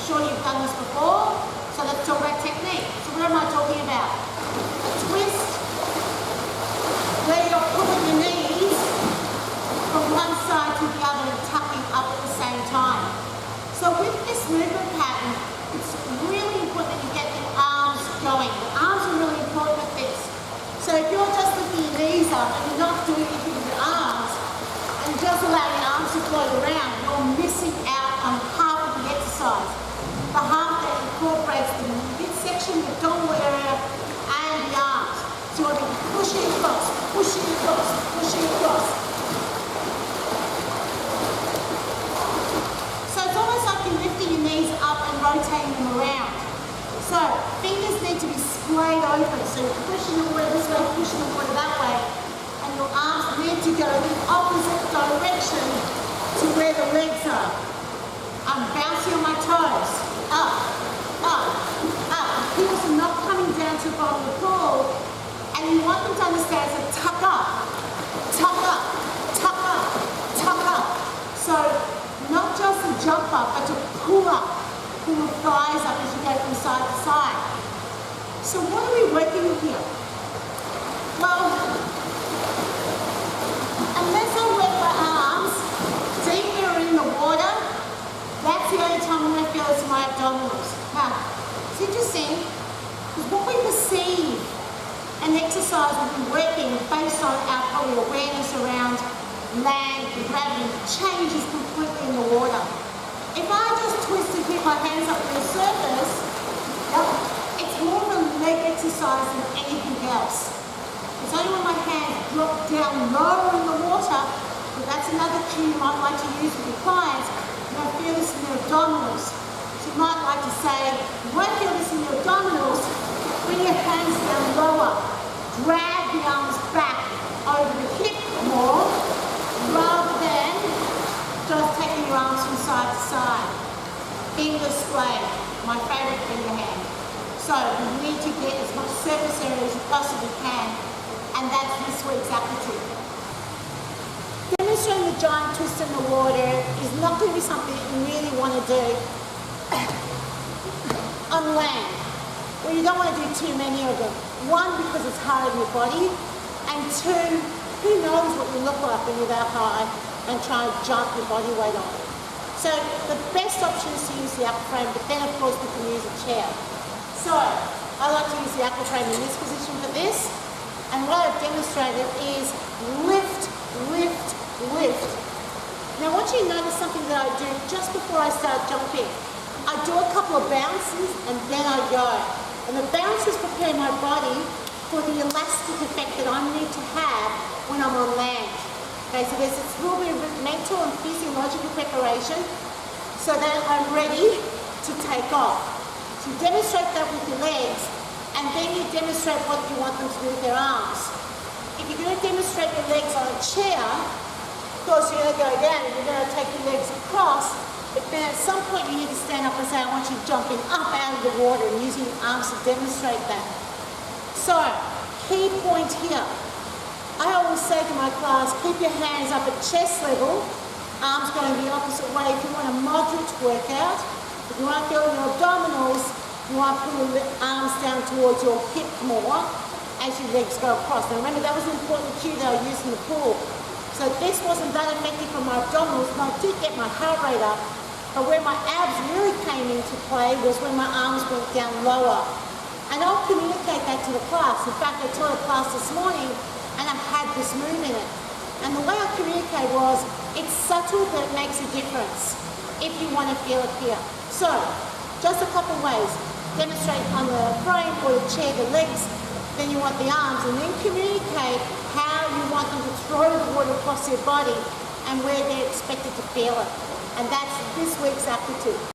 sure you've done this before. So let's talk about technique. So what am I talking about? A twist where you're pulling your knees from one side to the other and tucking up at the same time. So with this movement pattern, it's really important that you get the arms going. The arms are really important with this. So if you're just lifting your knees up and you're not doing anything with your arms, and just allowing your arms to float around, you're missing out on half of the exercise. The half that incorporates the midsection, the abdominal area, and the arms. So you're going to be pushing across, pushing across, pushing across. So it's almost like you're lifting your knees up and rotating them around. So fingers need to be splayed open. So you're pushing the water this way, pushing the water that way. And your arms need to go the opposite direction to where the legs are. I'm bouncing on my toes. Up, up, up. Heels are not coming down to the bottom of the pool. And you want them to understand it's a tuck up, tuck up, tuck up, tuck up. So not just a jump up, but to pull up, pull the thighs up as you go from side to side. So what are we working with here? Well, unless I work my arms deeper in the water, that's the only time I'm going to feel this in my abdominals. Now, it's interesting because what we perceive an exercise will be working based on our probably awareness around land and gravity changes completely in the water. If I just twist and keep my hands up to the surface, it's more of a leg exercise than anything else. It's only when my hands drop down lower in the water, but that's another cue you might like to use with your clients. You don't feel this in your abdominals. So you might like to say, you won't feel this in your abdominals, bring your hands down lower. Drag the arms back over the hip more, rather than just taking your arms from side to side. Finger splay, my favorite finger hand. So you need to get as much surface area as you possibly can, and that's this week's aptitude. Demonstrating the giant twist in the water is not going to be something that you really want to do on land, where you don't want to do too many of them. One, because it's hard on your body, and two, who knows what you look like when you're that high and try and jump your body weight on it. So the best option is to use the upper frame, but then of course we can use a chair. So I like to use the upper frame in this position for this, and what I've demonstrated is lift, lift, lift. Now I want you to notice something that I do just before I start jumping. I do a couple of bounces and then I go. And the bounces prepare my body for the elastic effect that I need to have when I'm on land. Okay, so there's this little bit of mental and physiological preparation so that I'm ready to take off. So you demonstrate that with your legs, and then you demonstrate what you want them to do with their arms. If you're going to demonstrate your legs on a chair, of course you're going to go down and you're going to take your legs across, but then at some point you need to stand up and say, I want you jumping up out of the water and using your arms to demonstrate that. So, key point here. I always say to my class, keep your hands up at chest level, arms going the opposite way if you want a moderate workout. If you want to feel your abdominals, you want to pull the arms down towards your hip more as your legs go across. Now remember, that was an important cue that I used in the pool. So this wasn't that effective for my abdominals, and I did get my heart rate up. But where my abs really came into play was when my arms went down lower. And I'll communicate that to the class. In fact, I taught a class this morning and I had this move in it. And the way I communicate was, it's subtle but it makes a difference if you want to feel it here. So, just a couple ways. Demonstrate on the frame or the chair the legs, then you want the arms, and then communicate how you want them to throw the water across your body and where they're expected to feel it. And that's this week's aptitude.